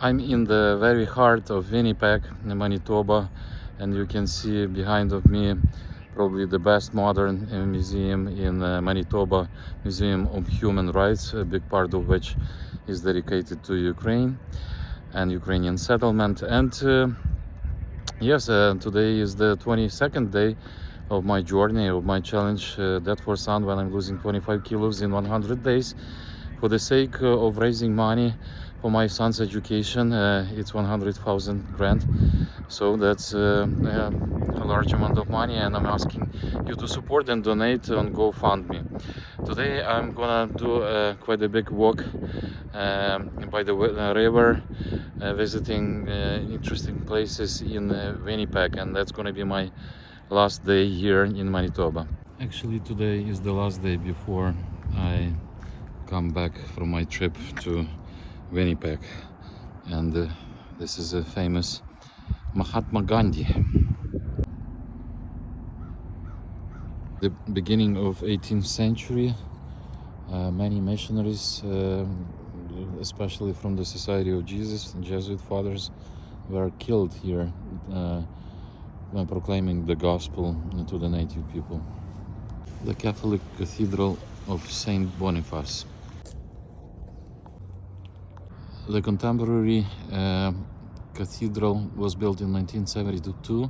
I'm in the very heart of Winnipeg, Manitoba, and you can see behind of me probably the best modern museum in Manitoba, Museum of Human Rights, a big part of which is dedicated to Ukraine and Ukrainian settlement. And yes, today is the 22nd day of my journey, of my challenge, Dead for Sound, when I'm losing 25 kilos in 100 days. For the sake of raising money for my son's education, it's 100,000 grand. So that's a large amount of money, and I'm asking you to support and donate on GoFundMe. Today I'm gonna do quite a big walk by the river, visiting interesting places in Winnipeg, and that's gonna be my last day here in Manitoba. Actually, today is the last day before I come back from my trip to Winnipeg, and this is a famous Mahatma Gandhi. The beginning of 18th century, many missionaries, especially from the Society of Jesus, Jesuit fathers, were killed here when proclaiming the gospel to the native people. The Catholic Cathedral of Saint Boniface. The contemporary cathedral was built in 1972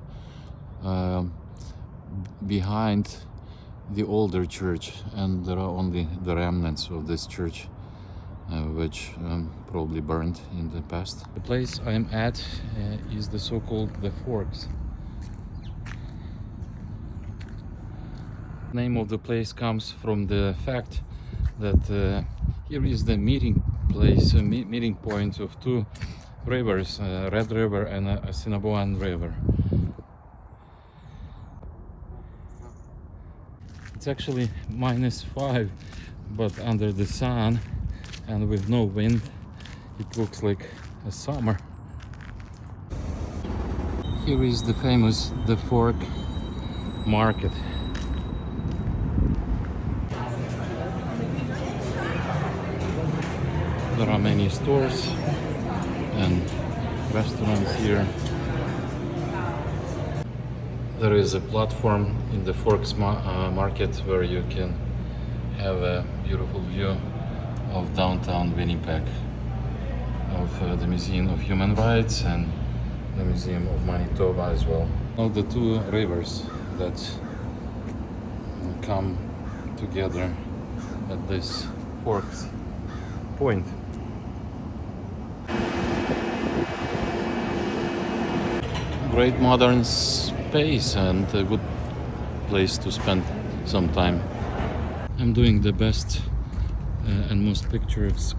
behind the older church, and there are only the remnants of this church which probably burned in the past. The place I'm at is the so-called The Forks. The name of the place comes from the fact that here is the meeting place, a meeting point of two rivers, Red River and Assiniboine River. It's actually -5, but under the sun and with no wind, it looks like a summer. Here is the famous The Fork Market. There are many stores and restaurants here. There is a platform in the Forks Market where you can have a beautiful view of downtown Winnipeg, of the Museum of Human Rights and the Museum of Manitoba as well. Now the two rivers that come together at this Forks point. Great modern space and a good place to spend some time. I'm doing the best and most picturesque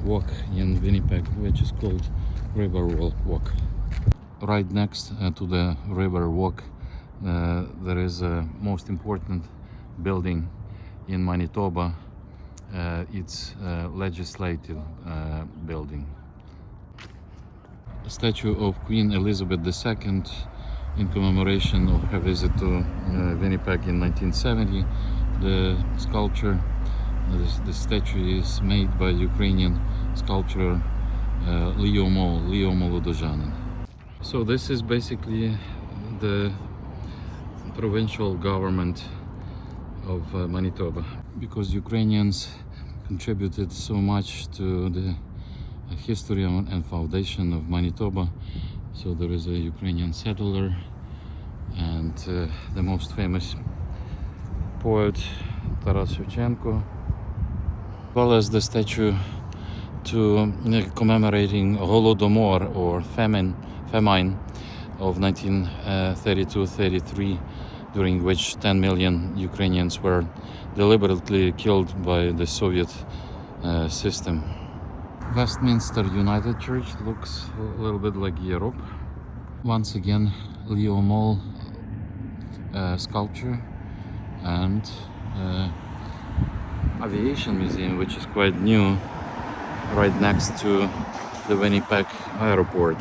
walk in Winnipeg, which is called River Walk. Right next to the River Walk, there is a most important building in Manitoba. It's a legislative building. A statue of Queen Elizabeth II in commemoration of her visit to Winnipeg in 1970. The sculpture, the statue is made by Ukrainian sculptor Leo Molodozhanin. So this is basically the provincial government of Manitoba, because Ukrainians contributed so much to the history and foundation of Manitoba. So there is a Ukrainian settler and the most famous poet Taras Shevchenko, as well as the statue to commemorating Holodomor, or famine of 1932-33, during which 10 million Ukrainians were deliberately killed by the Soviet system. Westminster United Church looks a little bit like Europe. Once again, Leo Mol sculpture, and aviation museum, which is quite new, right next to the Winnipeg airport.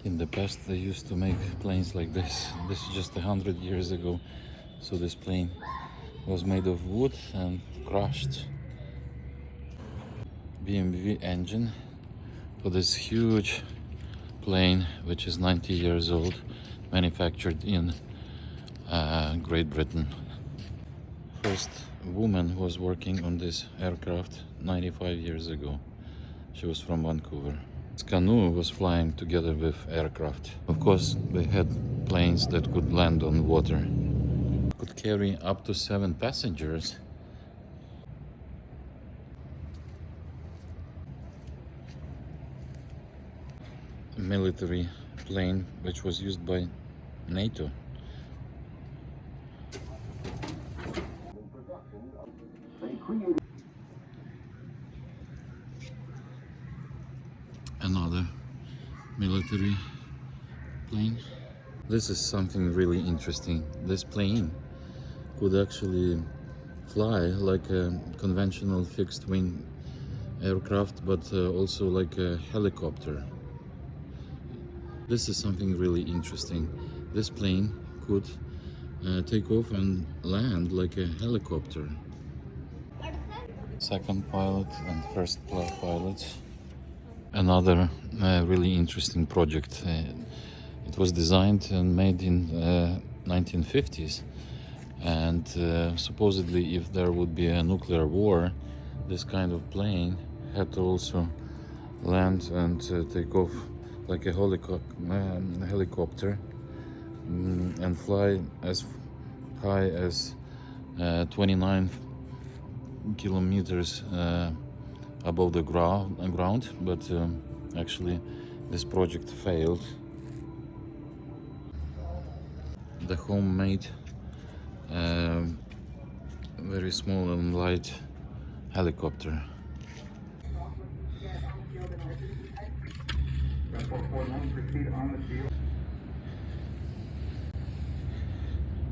In the past, they used to make planes like this. This is just 100 years ago. So this plane was made of wood and crushed. BMW engine for this huge plane, which is 90 years old, manufactured in Great Britain. First woman was working on this aircraft 95 years ago. She was from Vancouver. This canoe was flying together with aircraft. Of course, they had planes that could land on water. Could carry up to 7 passengers. A military plane which was used by NATO. Another military plane. This is something really interesting. This plane could actually fly like a conventional fixed wing aircraft, but also like a helicopter. This is something really interesting. This plane could take off and land like a helicopter. Second pilot and first pilot. Another really interesting project. It was designed and made in 1950s, and supposedly if there would be a nuclear war, this kind of plane had to also land and take off like a helicopter and fly as high as 29 kilometers above the ground, but actually this project failed. The homemade very small and light helicopter.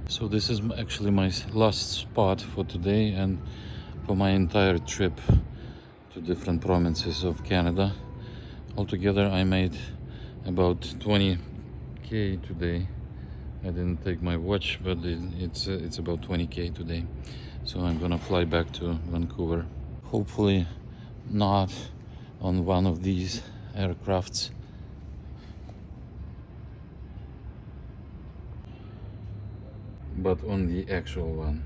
So this is actually my last spot for today and for my entire trip to different provinces of Canada. Altogether I made about 20k today. I didn't take my watch, but it's about 20k today. So I'm gonna fly back to Vancouver. Hopefully not on one of these aircrafts. But on the actual one.